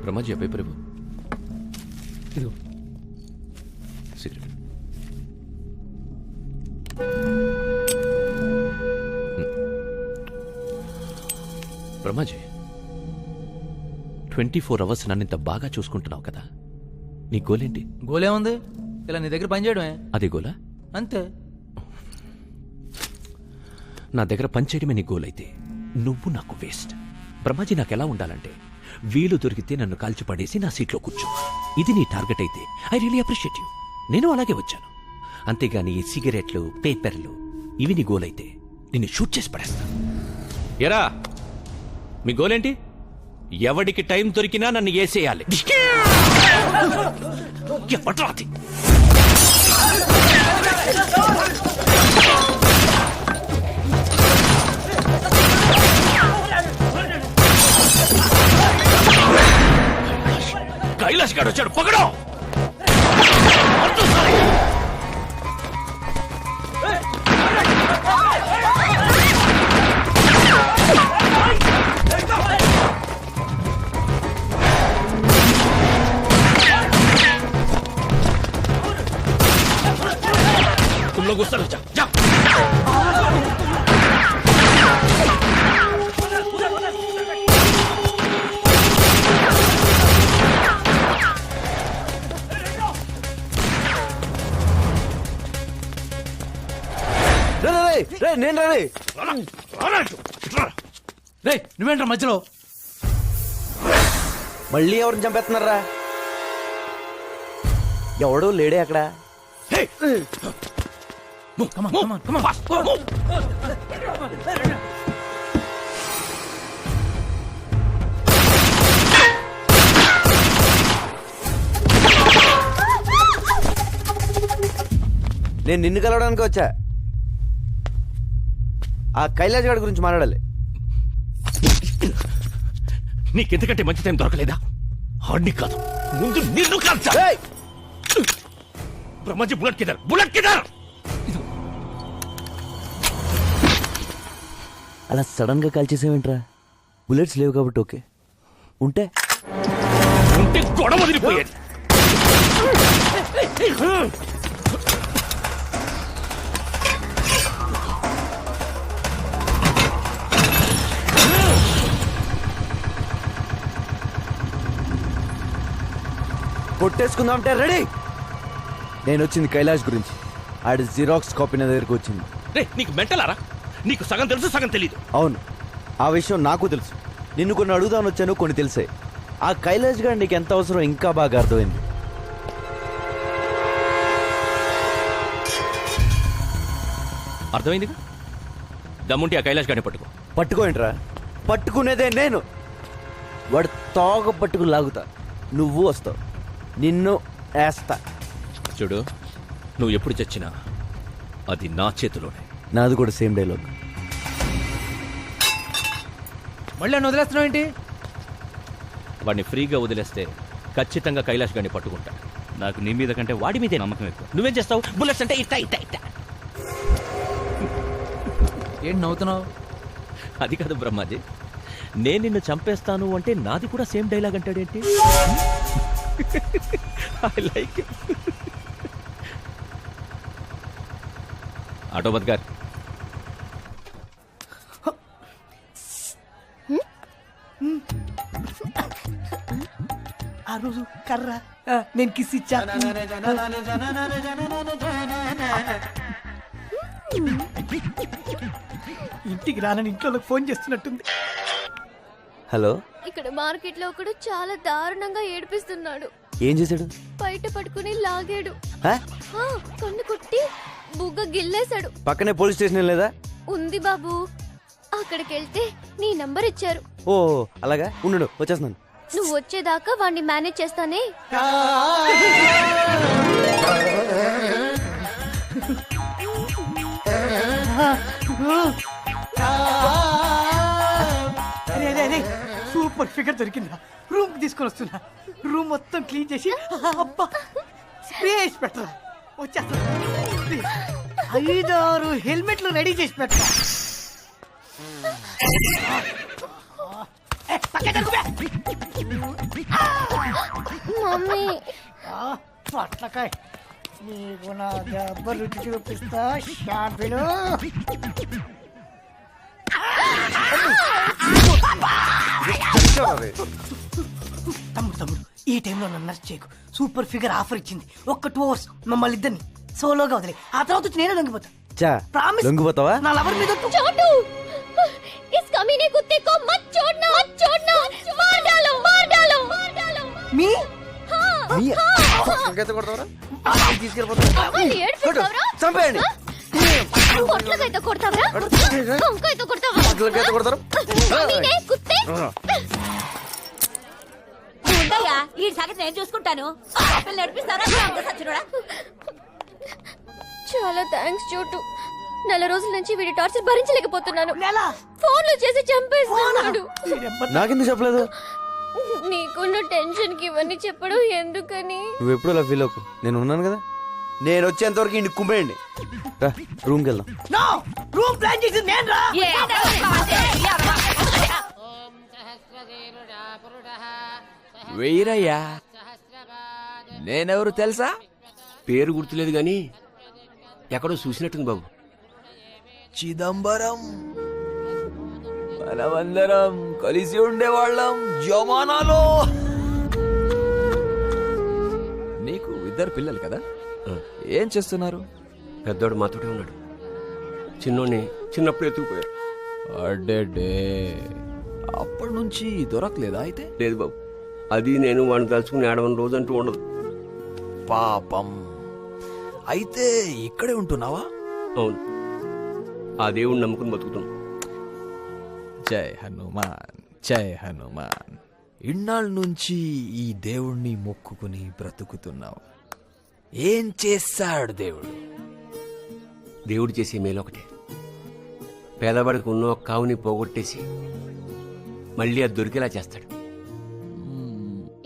బ్రహ్మాజీ ఆ పేపర్ ఇవ్వు. ఇదిగో సిగరెట్. బ్రహ్మాజీ 24 hours నన్ను ఇంత బాగా చూసుకుంటున్నావు కదా, నీ గోలేంటి? గోలేముంది, ఇలా నీ దగ్గర పని చేయడమే. అది గోలా? అంతే. నా దగ్గర పనిచేయడమే నీ గోల్ అయితే నువ్వు నాకు వేస్ట్. బ్రహ్మాజీ నాకు ఎలా ఉండాలంటే వీలు దొరికితే నన్ను కాల్చి పడేసి నా సీట్లో కూర్చో. ఇది నీ టార్గెట్ అయితే ఐ రియలీ అప్రిషియేట్ యూ. నేను అలాగే వచ్చాను. అంతేగాని ఈ సిగరెట్లు, పేపర్లు ఇవి నీ గోల్ అయితే నిన్ను షూట్ చేసి పడేస్తా. ఎరా మీ గోలేంటి? ఎవడికి టైం దొరికినా నన్ను ఏసేయాలి. ఎవడ్రాది? కైలాష్ గారు వచ్చాడు, పకడో. तुम लोग उस तरफ जाओ, जाओ। నేను రే రే నువ్వేంట్రా మధ్యలో? మళ్ళీ ఎవరిని చంపేస్తున్నారా? ఎవడు లేడే అక్కడ? నేను నిన్ను కలవడానికి వచ్చా. ఆ కైలాష్ గారి గురించి మాట్లాడాలి. నీకెందుకంటే మంచి టైం దొరకలేదా? ఆడిని కాదు, ముందు నిన్ను కాల్చా. బ్రహ్మాజీ బుల్లెట్ కిదర్, బుల్లెట్ కిదర్. అలా సడన్ గా కాల్ చేసేవేంట్రా? బుల్లెట్స్ లేవు కాబట్టి ఓకే, ఉంటే గొడవ వదిలిపోయేది. కొట్టేసుకుందామంటే రెడీ. నేను వచ్చింది కైలాష్ గురించి. ఆడి జిరాక్స్ కాపీ నా దగ్గరకు వచ్చింది. రే నీకు మెంటలారా? నీకు సగం తెలుసు, సగం తెలీదు. అవును, ఆ విషయం నాకు తెలుసు. నిన్ను కొన్ని అడుగుదామని వచ్చాను, కొన్ని తెలిసాయి. ఆ కైలాష్ గారు నీకు ఎంత అవసరం ఇంకా బాగా అర్థమైంది. అర్థమైందిగా? దమ్ముంటే ఆ కైలాష్ గారిని పట్టుకో. పట్టుకోండిరా, పట్టుకునేదే నేను. వాడు తోక పట్టుకుని లాగుతా, నువ్వు వస్తావు, నిన్ను వేస్తా. చూడు, నువ్వు ఎప్పుడు చచ్చినా అది నా చేతిలోనే. నాది కూడా సేమ్ డైలాగ్. మళ్ళీ నన్ను వదిలేస్తున్నావు ఏంటి? వాడిని ఫ్రీగా వదిలేస్తే ఖచ్చితంగా కైలాష్ గారిని పట్టుకుంటా. నాకు నీ మీద కంటే వాడి మీదే నమ్మకం ఎక్కువ. నువ్వేం చేస్తావు? బుల్లెట్స్ అంటే ఇట్టా ఇట్టా ఇట్టా. ఏంటి నవ్వుతున్నావు? అది కాదు బ్రహ్మాజీ, నేను నిన్ను చంపేస్తాను అంటే నాది కూడా సేమ్ డైలాగ్ అంటాడేంటి? I like it. ఆటో బద్గార్, ఆ రోజు కర్ర నేను కిస్ ఇచ్చా. ఇంటికి రానని ఇంట్లో ఫోన్ చేస్తున్నట్టుంది. హలో, ఇక్కడ మార్కెట్ లో ఒకడు చాలా దారుణంగా ఏడిపిస్తున్నాడు. ఏం చేశాడు? బయట పట్టుకుని లాగాడు, హ? కన్ను కొట్టి బుగ్గ గిల్లేశాడు. పక్కనే పోలీస్ స్టేషన్ లేదా? ఉంది బాబు, అక్కడికి వెళ్తే నీ నంబర్ ఇచ్చారు. ఓ అలాగా, ఉండు వచ్చేస్తున్నాను. నువ్వు వచ్చేదాకా వాడిని మేనేజ్ చేస్తానే. సూపర్ ఫిగర్ దొరికిందా? రూమ్ తీసుకొని వస్తున్నా. రూమ్ మొత్తం క్లీన్ చేసి అబ్బా స్ప్రే వేసి పెట్టరా. వచ్చేస్తా. 5-6 హెల్మెట్లు రెడీ చేసి పెట్టరా. మమ్మీ పొట్లకాయ నీకు నా దెబ్బ రుచి చూపిస్తా షాపిలు. తమ్ముడు ఈ టైంలో నన్ను నర్స్ చేయకు. సూపర్ ఫిగర్ ఆఫర్ ఇచ్చింది. ఒక్క 2 hours మమ్మల్ని ఇద్దరిని సోలోగా వదిలే. ఆ తర్వాత వచ్చి నేనే లొంగిపోతా. చా ప్రామిస్. లొంగిపోతావా? నా లవర్ మీద ఒట్టు. छोटू इस कमीने कुत्ते को मत छोड़ना, मार डालो, मार डालो, मार डालो. మీ అమ్మాయిని ఏడిపిస్తావురా? చంపేయండి. పొట్లకైతే కొడతావరా? వంకాయతో కొడతావా? కమీనే కుత్తే. ఉండయ్యా ఈ సంగతి నేను చూసుకుంటాను. పిల్లలు నడిపిస్తారా సచ్చినోడా? చాలా థ్యాంక్స్ చోటు. 4 రోజుల నుంచి వీడి టార్చర్ భరించలేకపోతున్నాను. నెల ఫోన్లు చేసి చంపేస్తున్నాడు. నాకెందుకు చెప్పలేదు? నీకున్న టెన్షన్ కి ఇవన్నీ చెప్పడం ఎందుకని? నువ్వు ఎప్పుడు అలా ఫీల్ అవ్వకు, నేను ఉన్నాను కదా. నేను వచ్చేంత వరకు ఇంటికి కుమ్మేయండి. రా రూమ్కి వెళ్దాం. నో రూమ్ ప్లాన్ చేసింది నేను రా. వెయ్యరయ్యా. నేనెవరు తెలుసా? పేరు గుర్తులేదు గాని ఎక్కడో చూసినట్టుంది బాబు. చిదంబరం. మనమందరం కలిసి ఉండేవాళ్ళం జమానాలో. నీకు 2 పిల్లలు కదా? ఏం చేస్తున్నారు? పెద్దోడు మాతోటే ఉన్నాడు. చిన్నోడిని చిన్నప్పుడు ఎత్తుకుపోయారు. అడ్డే అప్పటి నుంచి దొరకలేదా అయితే? లేదు బాబు, అది నేను వాడిని తలుచుకుని ఆడవని రోజు అంటూ ఉండదు. పాపం. అయితే ఇక్కడే ఉంటున్నావా? అవును, ఆ దేవుడిని నమ్ముకుని బతుకుతున్నాం. జై హనుమాన్, జై హనుమాన్. ఇన్నాళ్ళ నుంచి ఈ దేవుణ్ణి మొక్కుకుని బ్రతుకుతున్నావు. ఏం చేశాడు దేవుడు? దేవుడు చేసే మేలు ఒకటే. పేదవాడికి ఉన్న ఒక కావుని పోగొట్టేసి మళ్ళీ అది దొరికేలా చేస్తాడు.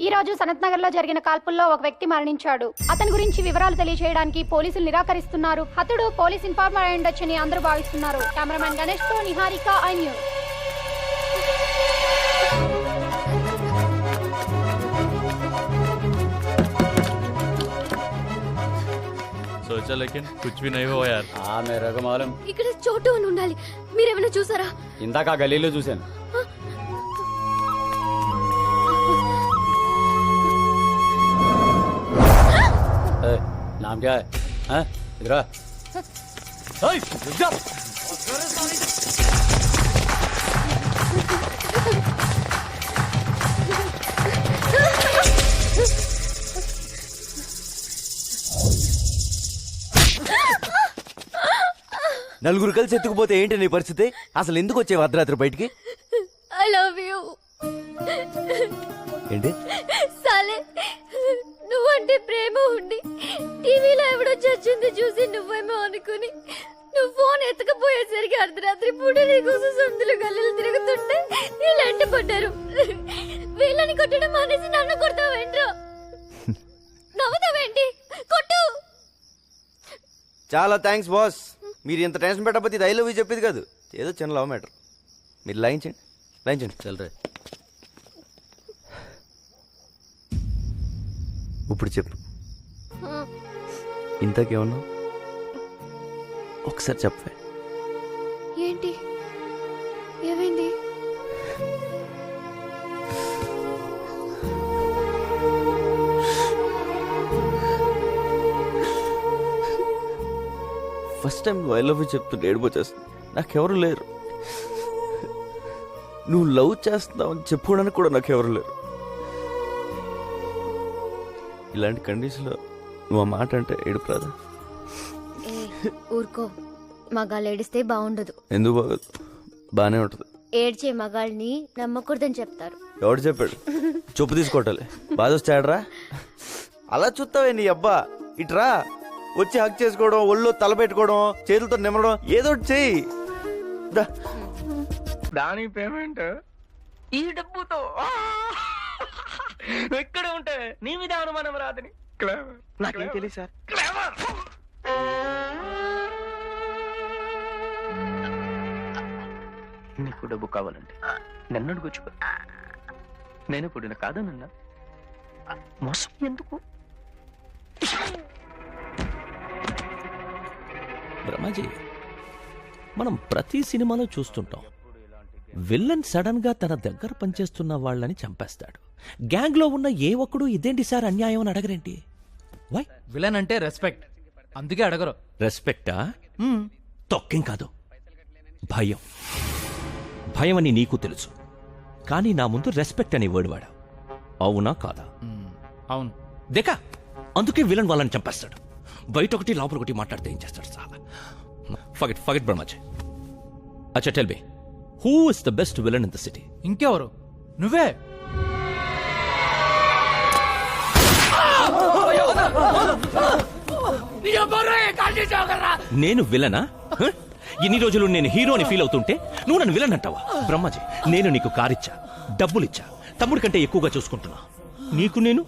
ఈ రోజు సనత్ నగర్ లో జరిగిన కాల్పుల్లో ఒక వ్యక్తి మరణించాడు. అతని గురించి వివరాలు తెలియజేయడానికి పోలీసులు నిరాకరిస్తున్నారు. హతుడు పోలీస్ ఇన్ఫార్మర్ అయి ఉండొచ్చని అందరూ భావిస్తున్నారు. కెమెరామెన్ గణేష్ తో నిహారిక, ఐ న్యూస్. सोचा लेकिन कुछ भी नहीं हुआ यार. मेरे को मालूम. ఇక్కడ చోటు అని ఉండాలి. మీరేమైనా చూసారా? ఇందాక గలీలో చూశాను. नाम क्या है? इधर आ. నలుగురు కలిసి ఎత్తుకుపోతే ఏంటి నీ పరిస్థితి? అసలు ఎందుకు వచ్చేవి అర్ధరాత్రి బయటికి? I love you. ఏంటి సాలే, నువ్వంటే ప్రేమ ఉండి టీవీలో ఎవడో చచ్చింది చూసి నువ్వేమో అనుకుని నువ్వు ఫోన్ ఎత్తకపోయేసరికి అర్ధరాత్రి పూట నీకోసం సందులు గల్లలు తిరుగుతుంటే వీళ్ళంట పడ్డారు. వీళ్ళని కొట్టడం మానేసి నన్ను కొడతావేంట్రా? నవ్వుతావేంటి? కొట్టు. చాలా థ్యాంక్స్ బాస్. మీరు ఇంత టెన్షన్ పెట్టకపోతే ఇది ఐ లవ్ యూ చెప్పేది కాదు. ఏదో చిన్న లవ్ మ్యాటర్. మీరు లాయించండి చల్లరే. ఇప్పుడు చెప్పు, ఇంతకేమన్నా ఒకసారి చెప్పే. ఏంటి? ఏమైంది? ఫస్ట్ టైం నువ్వు ఐ లవ్ యూ చెప్తుంటే ఏడిపోచేస్తుంది. నాకెవరు లేరు. నువ్వు లవ్ చేస్తున్నావు అని చెప్పుకోవడానికి కూడా నాకెవరు లేరు. ఇలాంటి కండిషన్లో నువ్వు ఆ మాట అంటే ఏడుపు రాదా? ఊరుకో, మగాళ్ళు ఏడిస్తే బాగుండదు. ఎందుకు బాగోదు? బాగానే ఉంటుంది. ఏడ్చే మగాళ్ళని నమ్మకూడదని చెప్తారు. ఎవడు చెప్పాడు? చెప్పు తీసుకోవటాలి. బాధ వచ్చాడరా? అలా చూస్తావే నీ అబ్బా. ఇట్రా వచ్చి హక్ చేసుకోవడం, ఒళ్ళో తల పెట్టుకోవడం, చేతులతో నిమ్మడం, ఏదో చెయ్యి. దాని పేమెంట్ ఈ డబ్బుతో ఎక్కడ ఉంటే నీ మీద అనుమానం రాదని. నాకేం తెలియదు సార్. నీకు డబ్బు కావాలంటే నన్ను అడుగుచ్చుకో. నేను ఇప్పుడు కాదనన్నా మోసం ఎందుకు? బ్రహ్మాజీ, మనం ప్రతి సినిమాలో చూస్తుంటాం, విల్లన్ సడన్ గా తన దగ్గర పనిచేస్తున్న వాళ్ళని చంపేస్తాడు. గ్యాంగ్ లో ఉన్న ఏ ఒక్కడు ఇదేంటి సార్ అన్యాయం అని అడగరేంటి? వై? విలన్ అంటే రెస్పెక్ట్, అందుకే అడగరు. రెస్పెక్టా? తొక్కేం కాదు, భయం. భయం అని నీకు తెలుసు, కానీ నా ముందు రెస్పెక్ట్ అనే వర్డ్ వాడా. అవునా కాదా? అవును. దేకా, అందుకే విలన్ వాళ్ళని చంపేస్తాడు. బయట ఒకటి లోపల ఒకటి మాట్లాడితే ఏం చేస్తాడు సార్? ఫగెట్ బ్రహ్మాజీ. అచ్చా tell me, who is the best villain in the city? ఇంకెవరు? నువ్వే. నేను విలనా? హ? ఇన్ని రోజులు నేను హీరోని ఫీల్ అవుతుంటే నువ్వు నన్ను విలన్ అంటావా? బ్రహ్మాజీ, నేను నీకు కారిచ్చా, డబ్బులిచ్చా, తమ్ముడి కంటే ఎక్కువగా చూసుకుంటున్నా. నీకు నేను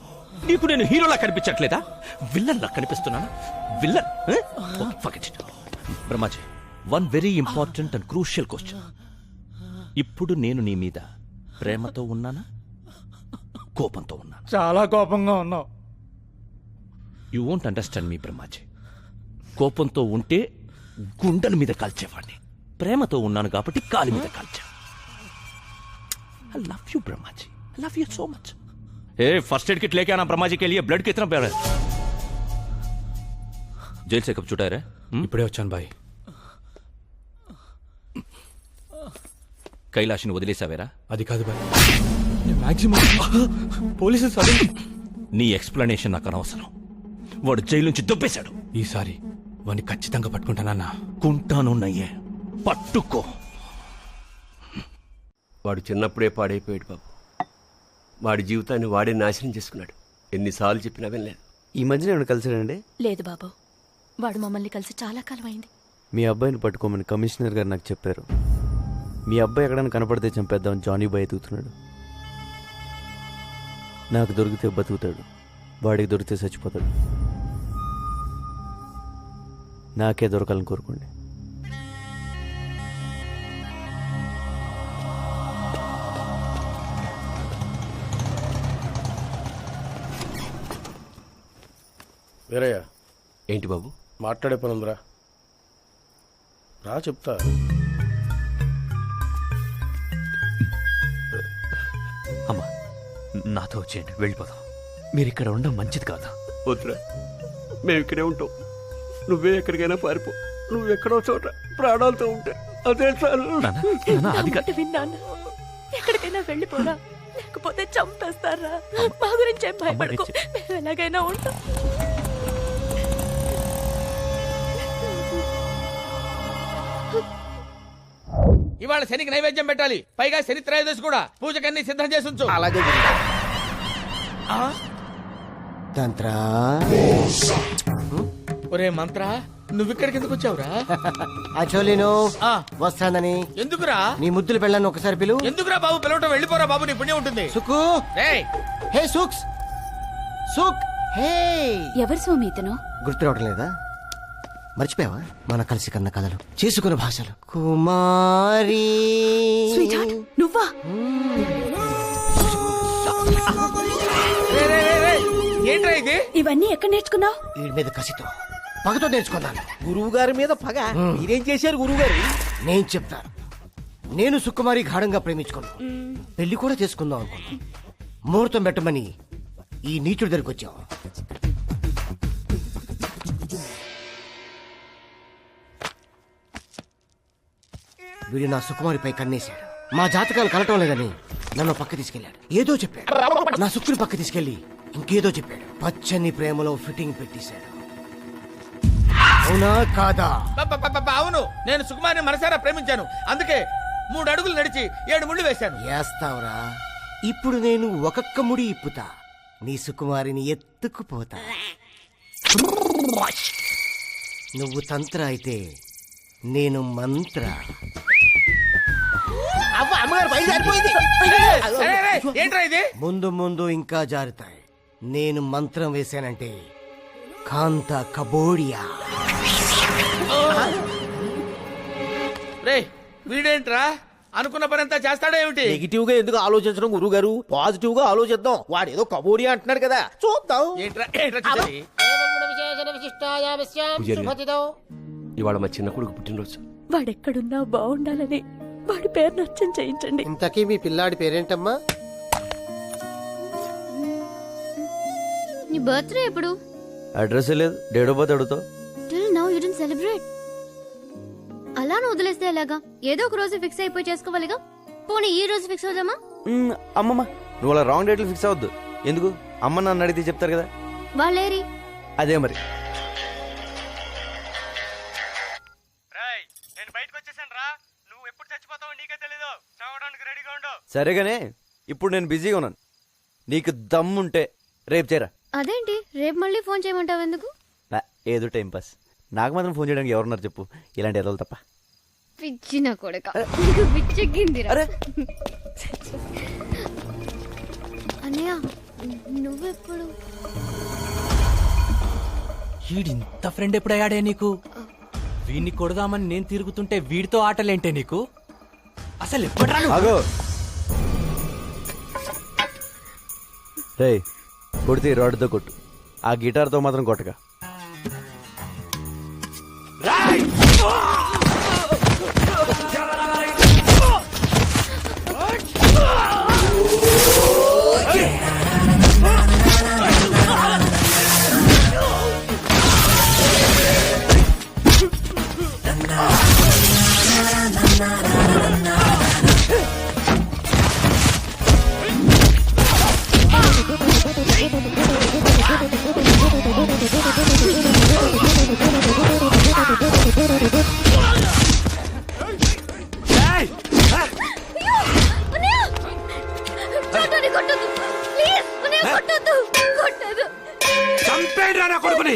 హీరోలా కనిపించట్లేదా? విల్లన్లా కనిపిస్తున్నానా? Villain? Forget it. Brahmaji, one very important and crucial question. ఇప్పుడు నేను నీ మీద ప్రేమతో ఉన్నానా, కోపంతో ఉన్నానా? చాలా కోపంగా ఉన్నావు. యూ వోంట్ అండర్స్టాండ్ మీ బ్రహ్మాజీ. కోపంతో ఉంటే గుండెల మీద కాల్చేవాడిని, ప్రేమతో ఉన్నాను కాబట్టి కాలి మీద కాల్చా. I love you Brahmaji, I love you so much. ए फर्स्ट एड किट लेके आना ब्रह्माजी के लिए. ब्लड कितना प्यारा है. जेल से कब छुटा है? ఇప్పుడే వచ్చాను బాయ్. కైలాష్ని వదిలేసావేరా? అది కాదు బాయ్, మాక్సిమం పోలీసులు సడన్. నీ ఎక్స్ప్లెనేషన్ నాకు అనవసరం. వాడు జైలు నుంచి దొబ్బేశాడు. ఈసారి వాడిని ఖచ్చితంగా పట్టుకుంటానన్నా. కుంటానున్నయ్యే, పట్టుకో. వాడు చిన్నప్పుడే పాడైపోయాడు బాబు. వాడి జీవితాన్ని వాడే నాశనం చేసుకున్నాడు. ఎన్నిసార్లు చెప్పినా వినలేదు. ఈ మధ్యన ఏమైనా కలిసాడండి? లేదు బాబు, వాడు మమ్మల్ని కలిసి చాలా కాలం అయింది. మీ అబ్బాయిని పట్టుకోమని కమిషనర్ గారు నాకు చెప్పారు. మీ అబ్బాయి ఎక్కడైనా కనపడితే చంపేద్దామని జానీ బాయ్ ఎదుగుతున్నాడు. నాకు దొరికితే బతుకుతాడు, వాడికి దొరికితే చచ్చిపోతాడు. నాకే దొరకాలని కోరుకోండి. వీరయ్య, ఏంటి బాబు? మాట్లాడే పని ఉందిరా, రా చెప్తా. అమ్మా, నాతో వచ్చేయండి, వెళ్ళిపోదాం. మీరు ఇక్కడ ఉండడం మంచిది కాదు. వద్దురా, మేము ఇక్కడే ఉంటాం. నువ్వే ఎక్కడికైనా పారిపో. నువ్వు ఎక్కడో చోట ప్రాణాలతో ఉంటే అదే చాలు. అది కాదు. విన్నాను, ఎక్కడికైనా వెళ్ళిపోరా, లేకపోతే చంపేస్తారా. మా గురించి ఏం భయపడకు, మేము ఎలాగైనా ఉంటాం. ఇవాళ శనికి నైవేద్యం పెట్టాలి, పైగా శని త్రయోదశి కూడా. పూజకన్నీ సిద్ధం చేసి ఉంచు. అలాగే. తంత్రా ఒరే మంత్ర, నువ్విక్కడికి ఎందుకు వచ్చావురా? అచోలిను వస్తానని. ఎందుకురా? నీ ముద్దులు పెళ్ళాను ఒకసారి పిలు. ఎందుకురా బాబు పిలవటం? వెళ్ళిపోరా బాబు, నీ పుణ్యం ఉంటుంది. సుకు, హే సుక్స్, సుక్, హే. ఎవరు స్వామి ఇతను? గుర్తు రావడం లేదా? మర్చిపోయావా? మన కలిసి కన్న కథలు, చేసుకున్న భాషలు. కుమారి నువ్వా? ఏంట్రా ఇది? ఇవన్నీ ఎక్కడ నేర్చుకున్నావు? వీడి మీద కసితో, పగతో నేర్చుకున్నాను. గురువు గారి మీద పగ? మీరేం చేశారు గురువు గారు? నేను చెప్తాను. నేను సుకుమారి గాఢంగా ప్రేమించుకున్నాను, పెళ్లి కూడా చేసుకుందాం అనుకున్నాను. ముహూర్తం పెట్టమని ఈ నీచుడి దగ్గరికి వచ్చావు. వీడు నా సుకుమారిపై కన్నేశాడు. మా జాతకాలు కలటం లేదని నన్ను పక్క తీసుకెళ్లాడు. ఏదో చెప్పాడు. నా సుక్కుని పక్క తీసుకెళ్లి ఇంకేదో చెప్పాడు. పచ్చని ప్రేమలో ఫిట్టింగ్ పెట్టేశాడు. అవునా కాదా? అవును, నేను సుకుమారిని మనసారా ప్రేమించాను. అందుకే 3 అడుగులు నడిచి 7 ముళ్ళు వేశాను. వేస్తావురా? ఇప్పుడు నేను ఒక్కొక్క ముడి ఇప్పుతా, నీ సుకుమారిని ఎత్తుకుపోతా. నువ్వు తంత్ర అయితే నేను మంత్ర. ఏంట్రా ఇది? ముందు ముందు ఇంకా జారుతాయి. నేను మంత్రం వేశానంటే కాంత కబోడియా. రే వీడేంట్రా అనుకున్న పని అంతా చేస్తాడా ఏమిటి? నెగిటివ్ గా ఎందుకు ఆలోచించడం గురువు గారు, పాజిటివ్ గా ఆలోచిద్దాం. వాడు ఏదో కబోడి అంటున్నాడు కదా, చూద్దాం. ఏంట్రా చూసేది? ఇవాళ మా చిన్న కొడుకు పుట్టినరోజు. వాడెక్కడున్నా బాగుండాలని వాడి పేరు నచ్చం చేయించండి. ఇంతకీ మీ పిల్లాడి పేరేంటమ్మా? నీ బర్త్డే ఎప్పుడు? అడ్రస్ లేదు, డేట్ ఆఫ్ బర్త్ అడుగుతావు. Till now you didn't celebrate. అలానే వదిలేస్తే ఎలాగా? ఏదో ఒక రోజు ఫిక్స్ అయిపోయి చేసుకోవాలిగా. పోనీ ఈ రోజు ఫిక్స్ అవుదామా? అమ్మమ్మ, నువ్వు అలా రాంగ్ డేట్లు ఫిక్స్ అవ్వద్దు. ఎందుకు? అమ్మ నన్ను అడిగితే చెప్తారు కదా. వాళ్ళేరి అదే మరి. సరేగానే, ఇప్పుడు నేను బిజీగా ఉన్నాను. నీకు దమ్ముంటే రేపు చేరా. అదేంటి రేపు మళ్ళీ ఫోన్ చేయమంటావు ఎందుకు? ఏదో టైం పాస్. నాకు మాత్రం ఫోన్ చేయడానికి ఎవరున్నారు చెప్పు, ఇలాంటి ఎదలు తప్ప. పిచ్చిన కొడక, నీకు పిచ్చెక్కిందిరా. అన్నయ్య నువ్వెప్పుడు? వీడింత ఫ్రెండ్ ఎప్పుడయ్యాడే నీకు? వీడిని కొడదామని నేను తిరుగుతుంటే వీడితో ఆటలేంటే నీకు? అసలు ఎప్పుడరా నువ్వు? ఆగో రే, కొడితే రాడ్తో కొట్టు, ఆ గిటార్తో మాత్రం కొట్టగా. చంపేడ్రా నా కొడుకుని.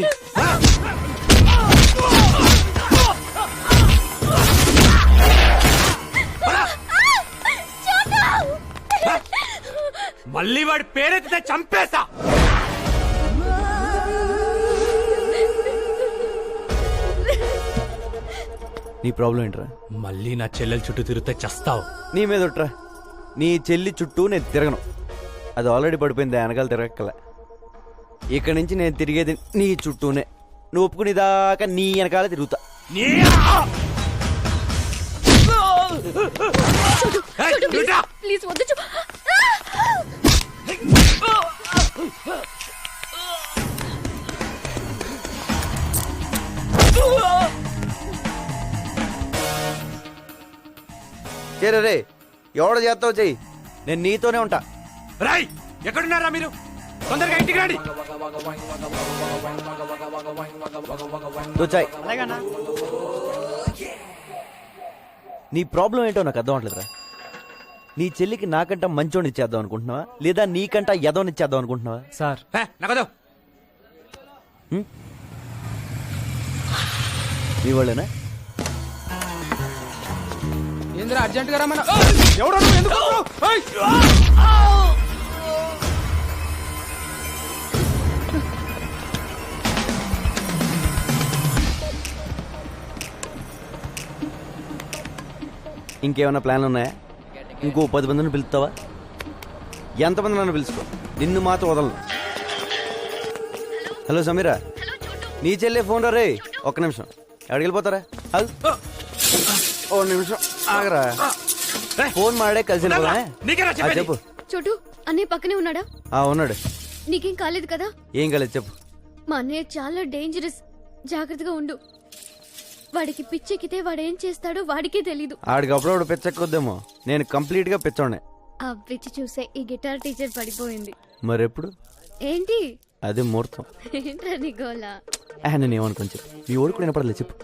మళ్ళీ వాడి పేరెత్తితే చంపేస్తా. నీ ప్రాబ్లం ఏంట్రా? మళ్ళీ నా చెల్లెల చుట్టూ తిరిగితే చస్తావు. నీ మీద ఒట్రా. నీ చెల్లి చుట్టూ నేను తిరగను, అది ఆల్రెడీ పడిపోయింది, వెనకాల తిరగక్కల. ఇక్కడి నుంచి నేను తిరిగేది నీ చుట్టూనే. నువ్వు ఒప్పుకుని దాకా నీ వెనకాల తిరుగుతా. ప్లీజ్ వద్దు. చేరే రే, ఎవడ చేస్తావు చెయ్యి, నేను నీతోనే ఉంటా. రాయ్, ఎక్కడున్నారా మీరు? తొందరగా ఇంటికి రండి. దోచాయ్. నీ ప్రాబ్లం ఏంటో నాకు అర్థం అవట్లేదురా. నీ చెల్లికి నాకంట మంచోని ఇచ్చేద్దాం అనుకుంటున్నావా, లేదా నీకంట ఎదోని ఇచ్చేద్దాం అనుకుంటున్నావా? సార్ నాకదో నీ వాళ్ళేనా? ఏంద్రా అర్జెంట్ గా రమ్మన్నా? ఇంకేమైనా ప్లాన్లు ఉన్నాయా? ఇంకో 10 మందిని పిలుస్తావా? ఎంతమంది నన్ను పిలుచుకో, నిన్ను మాత్రం వదలను. హలో సమీరా, నీ చెల్లె ఫోన్ రే. ఒక్క నిమిషం, ఎక్కడికి వెళ్ళిపోతారా? ఓ నిమిషం ఆగరా, ఫోన్ మాడే కలిసి చెప్పు. చోటు అన్నయ్య పక్కనే ఉన్నాడా? ఉన్నాడు. నీకేం కాలేదు కదా? ఏం కాలేదు చెప్పు. మా అన్నయ్య చాలా డేంజరస్, జాగ్రత్తగా ఉండు. వాడికి పిచ్చెక్కితే వాడేం చేస్తాడో వాడికే తెలీదు. ఆడికి అప్పుడప్పుడు పిచ్చెక్కొద్దేమో, నేను కంప్లీట్ గా పిచ్చోనే. ఆ పిచ్చి చూసే ఈ గిటార్ టీచర్ పడిపోయింది. మరెప్పుడు? ఏంటి అదే ముహూర్తం. ఏంట్రా నీ గోలా? నేను ఏమనుకోని చెప్పు, మీ ఓడి కూడా వినపడలేదు చెప్పు.